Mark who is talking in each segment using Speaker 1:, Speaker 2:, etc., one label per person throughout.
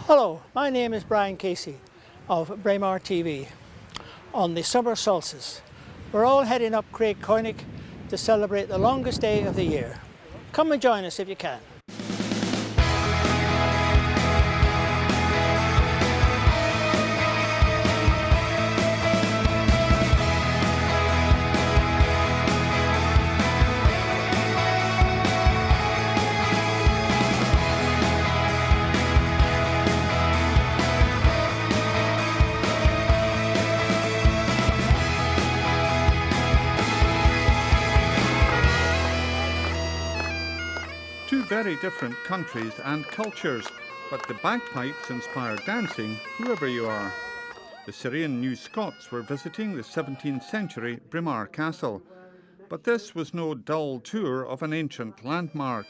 Speaker 1: Hello, my name is Brian Casey of Braemar TV. On the summer solstice, we're all heading up Creag, Choinnich to celebrate the longest day of the year. Come and join us if you can.
Speaker 2: Two very different countries and cultures, but the bagpipes inspire dancing whoever you are. The Syrian New Scots were visiting the 17th century Braemar Castle, but this was no dull tour of an ancient landmark.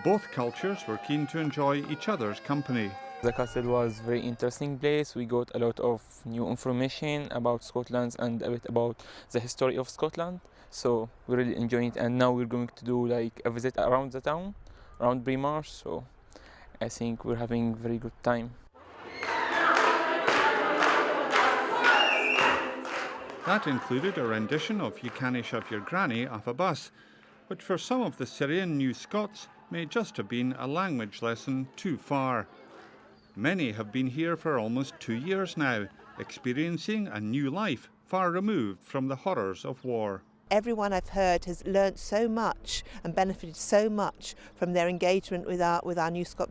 Speaker 2: Both cultures were keen to enjoy each other's company.
Speaker 3: The castle was a very interesting place. We got a lot of new information about Scotland and a bit about the history of Scotland. So we really enjoyed it, and now we're going to do like a visit around the town, around Braemar. So I think we're having a very good time.
Speaker 2: That included a rendition of "You Cannae Shove Your Granny" off a bus, which for some of the Syrian New Scots may just have been a language lesson too far. Many have been here for almost 2 years now, experiencing a new life far removed from the horrors of war.
Speaker 4: Everyone I've heard has learnt so much and benefited so much from their engagement with our New Scot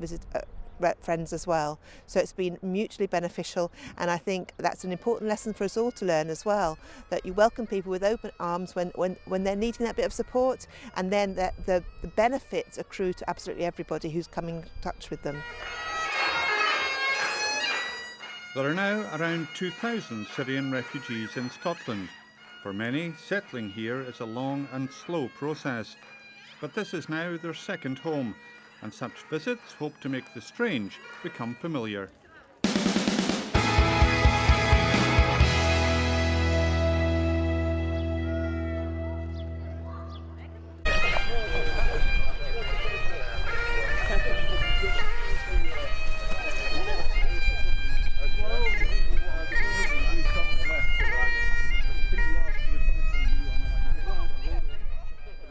Speaker 4: friends as well. So it's been mutually beneficial, and I think that's an important lesson for us all to learn as well, that you welcome people with open arms when they're needing that bit of support, and then the benefits accrue to absolutely everybody who's coming in touch with them.
Speaker 2: There are now around 2,000 Syrian refugees in Scotland. For many, settling here is a long and slow process. But this is now their second home, and such visits hope to make the strange become familiar.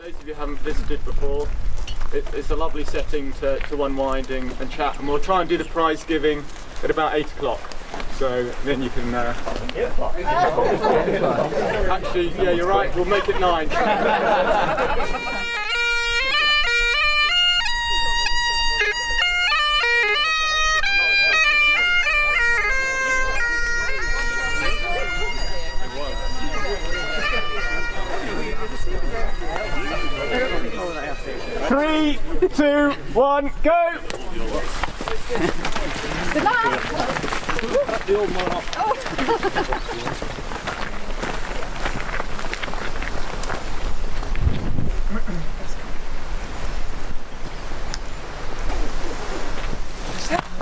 Speaker 5: If you haven't visited before, it's a lovely setting to unwind and chat, and we'll try and do the prize giving at about 8 o'clock, so then you can actually, yeah, you're right, we'll make it 9. Three, 2, 1, go!
Speaker 6: Good luck!
Speaker 5: The old man off.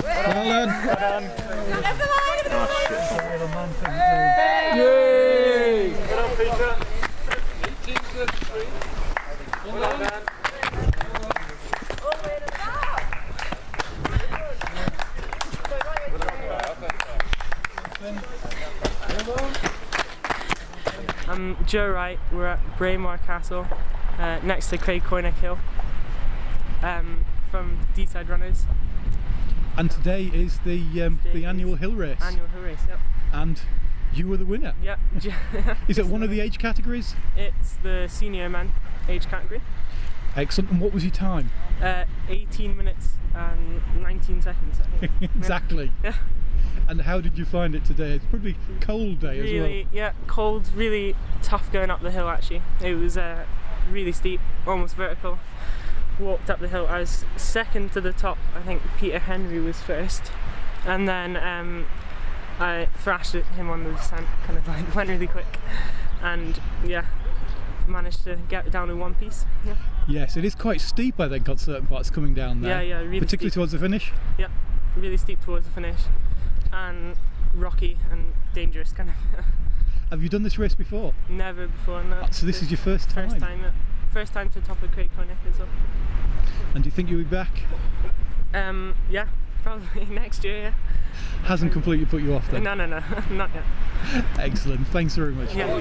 Speaker 2: Well done.
Speaker 5: Well done.
Speaker 6: Yay!
Speaker 5: Well done, Peter. Well done.
Speaker 7: I'm Joe Wright. We're at Braemar Castle, next to Creag Choinnich Hill, from D-Side Runners.
Speaker 8: And today is the annual hill race.
Speaker 7: Annual hill race, yep.
Speaker 8: And you were the winner.
Speaker 7: Yep.
Speaker 8: Is it one of the age categories?
Speaker 7: It's the senior men age category.
Speaker 8: Excellent. And what was your time?
Speaker 7: 18 minutes and 19 seconds, I think.
Speaker 8: Exactly.
Speaker 7: Yeah.
Speaker 8: And how did you find it today? It's probably a cold day as well.
Speaker 7: Yeah, cold, really tough going up the hill actually. It was really steep, almost vertical. Walked up the hill. I was second to the top. I think Peter Henry was first. And then I thrashed at him on the descent, kind of like went really quick. And yeah, managed to get down in one piece. Yeah.
Speaker 8: Yes, it is quite steep I think on certain parts coming down there.
Speaker 7: Yeah, really
Speaker 8: particularly
Speaker 7: steep.
Speaker 8: towards the finish?
Speaker 7: Yeah, really steep towards the finish. And rocky and dangerous kind of.
Speaker 8: Have you done this race before?
Speaker 7: Never before, no.
Speaker 8: So this is your first time?
Speaker 7: First time, first time to top of Creag Choinnich as well.
Speaker 8: And do you think you'll be back?
Speaker 7: Yeah, Probably next year, yeah.
Speaker 8: Hasn't completely put you off then?
Speaker 7: No, not yet.
Speaker 8: Excellent, thanks very much.
Speaker 7: Yeah.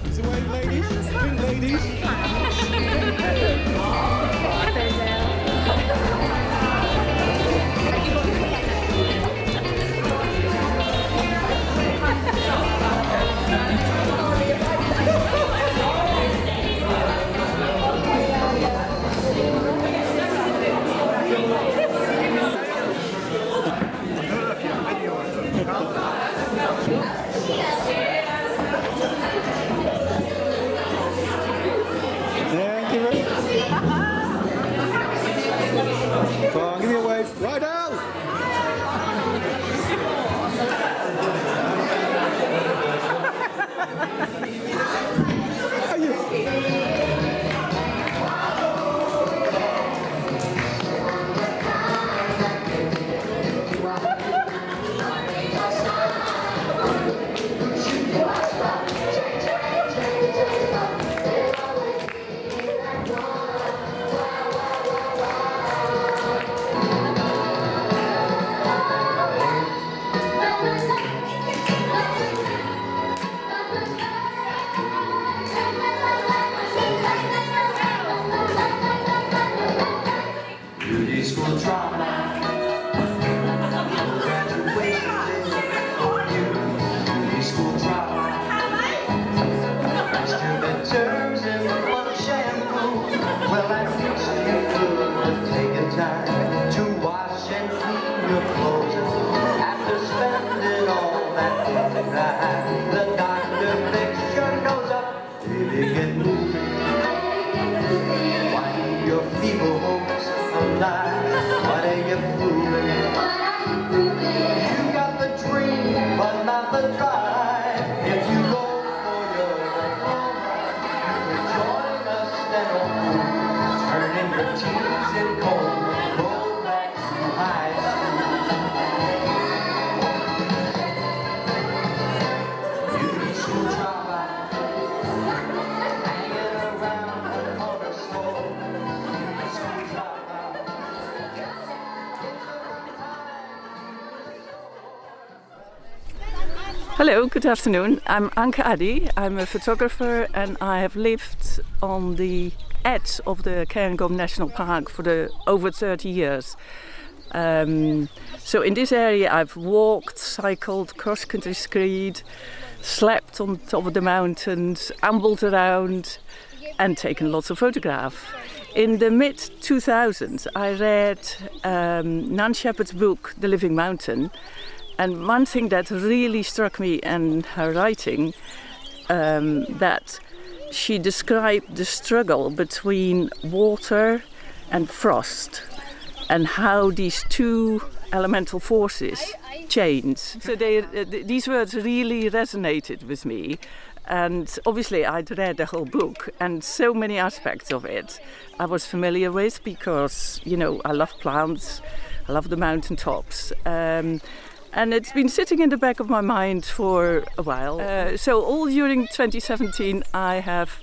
Speaker 8: It's a wave, ladies. Pink ladies. Thank you very much. Come on, give me a wave. Right out.
Speaker 6: Hello, good afternoon. I'm Anke Addy. I'm a photographer and I have lived on the edge of the Cairngorm National Park for over 30 years. So in this area I've walked, cycled, cross-country skied, slept on top of the mountains, ambled around and taken lots of photographs. In the mid-2000s I read Nan Shepherd's book, The Living Mountain. And one thing that really struck me in her writing, that she described the struggle between water and frost and how these two elemental forces change. So these words really resonated with me. And obviously I'd read the whole book and so many aspects of it I was familiar with because, you know, I love plants, I love the mountaintops. And it's been sitting in the back of my mind for a while. So all during 2017 I have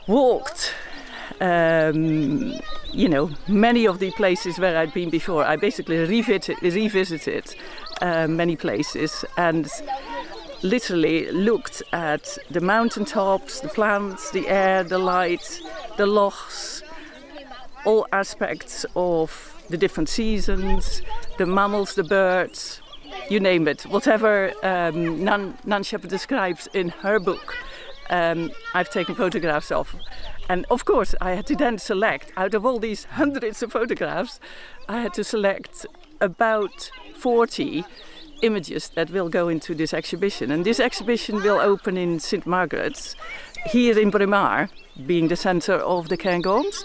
Speaker 6: walked, you know, many of the places where I'd been before. I basically revisited many places and literally looked at the mountaintops, the plants, the air, the light, the lochs, all aspects of the different seasons, the mammals, the birds, you name it. Whatever Nan Shepherd describes in her book, I've taken photographs of. And of course, I had to then select, out of all these hundreds of photographs, I had to select about 40 images that will go into this exhibition. And this exhibition will open in St. Margaret's, here in Braemar, being the centre of the Cairngorms.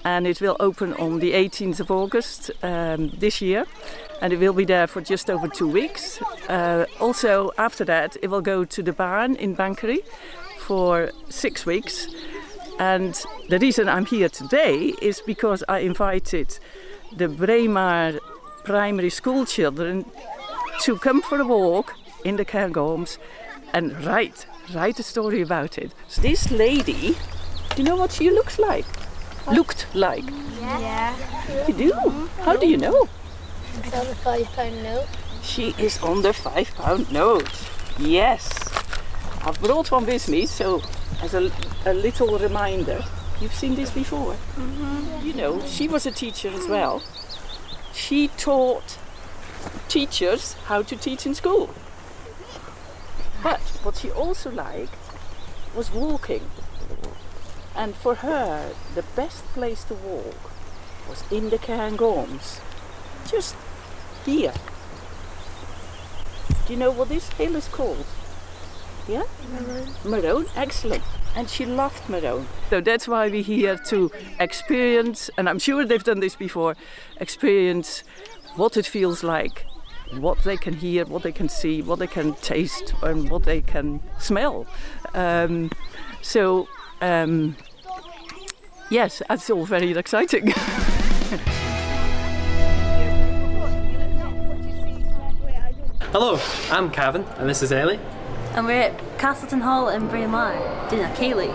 Speaker 6: And it will open on the 18th of August this year, and it will be there for just over 2 weeks. Also, after that, it will go to the barn in Bankery for 6 weeks. And the reason I'm here today is because I invited the Braemar primary school children to come for a walk in the Cairngorms and write a story about it. So this lady, do you know what she looks like? Looked like?
Speaker 9: Yeah.
Speaker 6: You do? How do you know?
Speaker 9: It's on the £5 note.
Speaker 6: She is on the £5 note. Yes. I've brought one with me, so as a little reminder. You've seen this before? Mm-hmm. You know, she was a teacher as well. She taught teachers how to teach in school. But what she also liked was walking. And for her, the best place to walk was in the Cairngorms. Just here. Do you know what this hill is called? Yeah? Maroon, excellent. And she loved Maroon. So that's why we're here to experience, and I'm sure they've done this before, experience what it feels like, what they can hear, what they can see, what they can taste, and what they can smell. Yes, that's all very exciting.
Speaker 10: Hello, I'm Cavan, and this is Ellie.
Speaker 11: And we're at Castleton Hall in Braemar doing a ceilidh.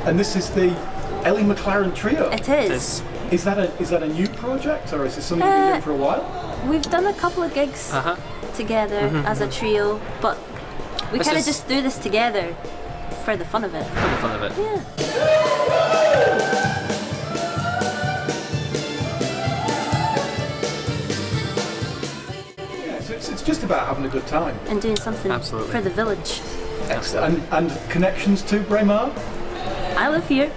Speaker 8: And this is the Ellie McLaren Trio.
Speaker 11: It is.
Speaker 8: Is that a new project, or is it something you've been doing for a while?
Speaker 11: We've done a couple of gigs together as a trio, but we kind of just do this together for the fun of it.
Speaker 10: For the fun of it.
Speaker 11: Yeah.
Speaker 8: So it's just about having a good time.
Speaker 11: And doing something for the village.
Speaker 8: Excellent. And connections to Braemar?
Speaker 11: I live here.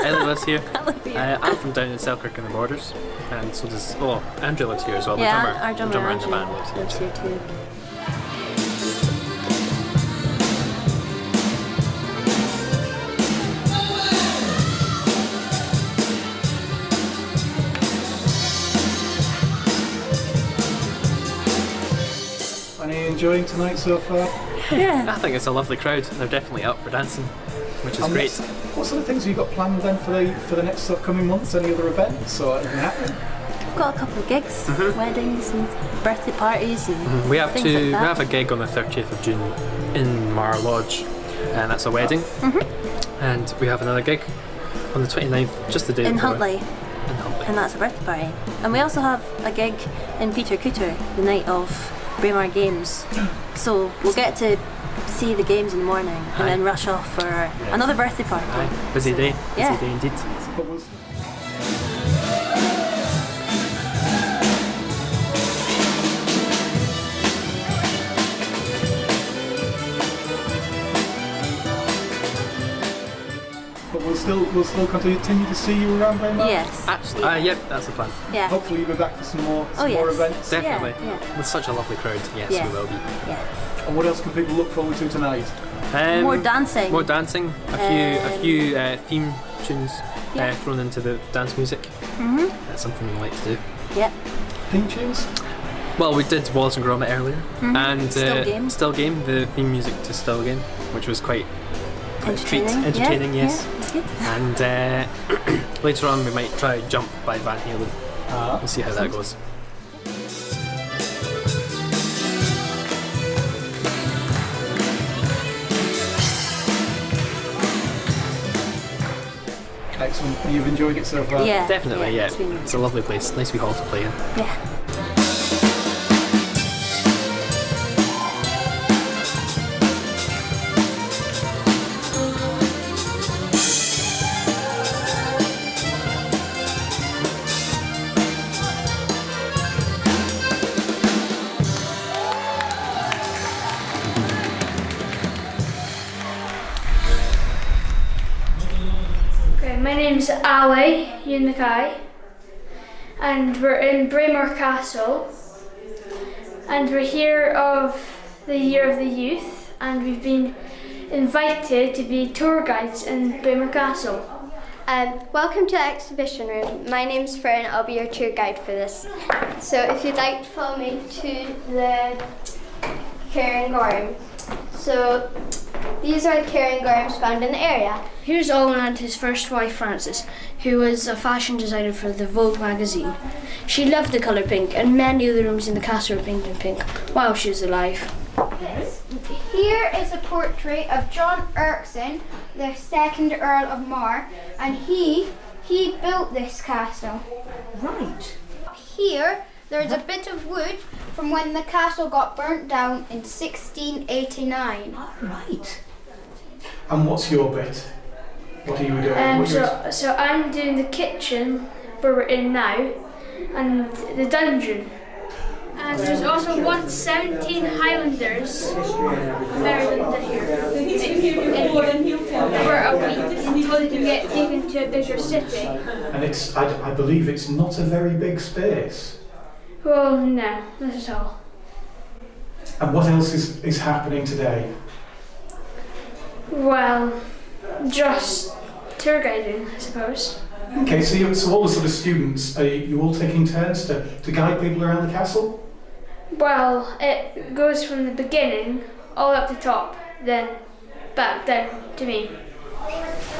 Speaker 10: Ellie lives here.
Speaker 11: I live here.
Speaker 10: I'm from down in Selkirk in the Borders, and so does Andrew lives here as well.
Speaker 11: Yeah,
Speaker 10: the
Speaker 11: our drummer
Speaker 10: in the
Speaker 11: Andrew
Speaker 10: band
Speaker 11: lives here too.
Speaker 8: Are you enjoying tonight so far?
Speaker 11: Yeah.
Speaker 10: I think it's a lovely crowd. They're definitely up for dancing, which is great.
Speaker 8: What sort of things have you got planned then for the next coming months? Any other events or anything happening?
Speaker 11: We've got a couple of gigs, weddings and birthday parties and
Speaker 10: We have
Speaker 11: things like that.
Speaker 10: we have a gig on the 30th of June in Mar Lodge, and that's a wedding. And we have another gig on the 29th, just the day
Speaker 11: in
Speaker 10: before.
Speaker 11: Huntly.
Speaker 10: In Huntly.
Speaker 11: And that's a birthday party. And we also have a gig in Peter Cooter the night of Braemar Games. So we'll get to see the games in the morning and then rush off for another birthday party.
Speaker 10: Busy day.
Speaker 11: Yeah.
Speaker 10: Busy day indeed.
Speaker 8: But we'll still continue to see you around Braemar?
Speaker 11: Yes.
Speaker 10: Absolutely. Yep, that's the plan.
Speaker 11: Yeah.
Speaker 8: Hopefully you'll be back for some more
Speaker 11: yes.
Speaker 8: events.
Speaker 10: Definitely.
Speaker 11: Yeah.
Speaker 10: With such a lovely crowd, yes,
Speaker 11: Yeah.
Speaker 10: we will be.
Speaker 11: Yeah.
Speaker 8: And what else can people look forward to tonight?
Speaker 11: More dancing.
Speaker 10: More dancing. A few theme tunes thrown into the dance music. That's something we like to do.
Speaker 11: Yep.
Speaker 8: Theme tunes?
Speaker 10: Well, we did Wallace and Gromit earlier, and
Speaker 11: Still Game,
Speaker 10: the theme music to Still Game, which was quite a treat,
Speaker 11: Entertaining.
Speaker 10: entertaining,
Speaker 11: Yeah,
Speaker 10: yes.
Speaker 11: yeah, it's good.
Speaker 10: And later on, we might try Jump by Van Halen. We'll see how that goes.
Speaker 8: Excellent. You've enjoyed it so far?
Speaker 11: Yeah.
Speaker 10: Definitely, yeah.
Speaker 11: It's been
Speaker 10: It's a lovely place, nice wee hall to play in.
Speaker 11: Yeah.
Speaker 9: My name's Ali Yunnakai, and we're in Braemar Castle, and we're here of the Year of the Youth, and we've been invited to be tour guides in Braemar Castle.
Speaker 12: Welcome to the exhibition room. My name's Fern, I'll be your tour guide for this. So if you'd like to follow me to the Cairngorm. So these are the Cairngorms found in the area.
Speaker 9: Here's Owen and his first wife Frances, who was a fashion designer for the Vogue magazine. She loved the colour pink, and many of the rooms in the castle were painted pink while she was alive.
Speaker 13: Here is a portrait of John Erskine, the second Earl of Mar, and he built this castle.
Speaker 14: Right.
Speaker 13: Here there's a bit of wood from when the castle got burnt down in 1689.
Speaker 14: Right.
Speaker 8: And what's your bit? What are you doing?
Speaker 9: So I'm doing the kitchen where we're in now, and the dungeon. And there's also 117 Highlanders buried in here for a week until they can get taken to a bigger city.
Speaker 8: And I believe it's not a very big space.
Speaker 9: Well, no, not at all.
Speaker 8: And what else is happening today?
Speaker 9: Well, just tour guiding, I suppose.
Speaker 8: Okay, so all the sort of students, are you all taking turns to guide people around the castle?
Speaker 9: Well, it goes from the beginning all up the top, then back down to me.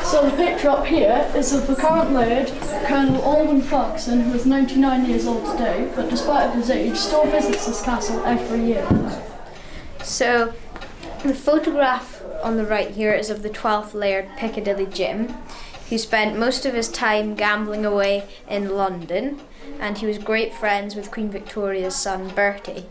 Speaker 15: So the picture up here is of the current Laird, Colonel Alden Ferguson, who is 99 years old today, but despite his age, still visits this castle every year.
Speaker 16: So the photograph on the right here is of the 12th Laird Piccadilly Jim, who spent most of his time gambling away in London, and he was great friends with Queen Victoria's son Bertie.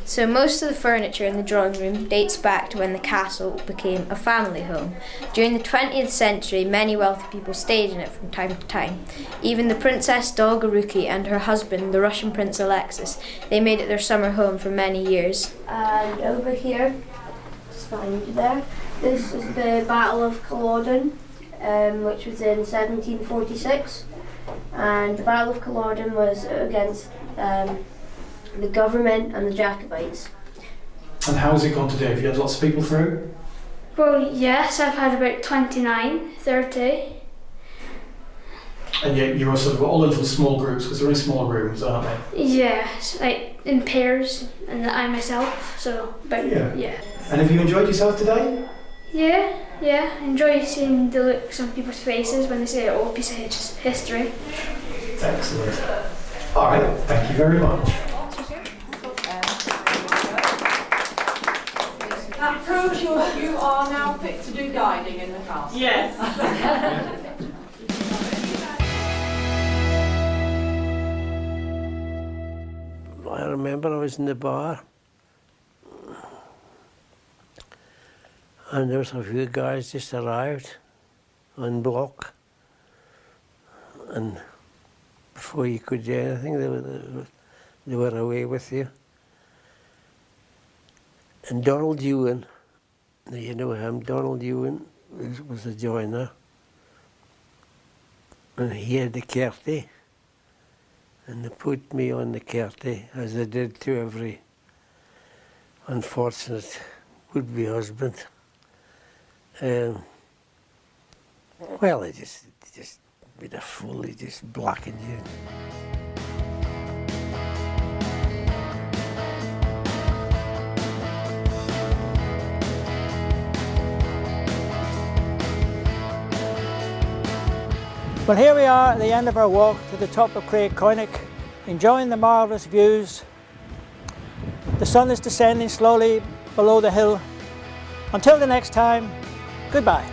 Speaker 16: So most of the furniture in the drawing room dates back to when the castle became a family home. During the 20th century, many wealthy people stayed in it from time to time. Even the Princess Dolgoruki and her husband, the Russian Prince Alexis, they made it their summer home for many years.
Speaker 17: And over here, just behind you there, this is the Battle of Culloden, which was in 1746. And the Battle of Culloden was against the government and the Jacobites.
Speaker 8: And how's it gone today? Have you had lots of people through?
Speaker 9: Well, yes, I've had about 29, 30.
Speaker 8: And you're sort of all in little small groups, because they're in small rooms, aren't they?
Speaker 9: Yes, like in pairs, and I myself, so about, yeah.
Speaker 8: And have you enjoyed yourself today?
Speaker 9: Yeah, enjoy seeing the looks on people's faces when they say an old piece of history.
Speaker 8: Excellent. All right, thank you very much.
Speaker 18: That proves you are now fit to do guiding in the castle.
Speaker 14: Yes.
Speaker 19: I remember I was in the bar, and there was a few guys just arrived on block, and before you could do anything, they were away with you. And Donald Ewan, you know him, Donald Ewan was a joiner, and he had the kerty, and they put me on the kerty, as they did to every unfortunate would-be husband. Well, they just with a fool, they just blackened you.
Speaker 1: Well, here we are at the end of our walk to the top of Creag, Choinnich, enjoying the marvellous views. The sun is descending slowly below the hill. Until the next time, goodbye.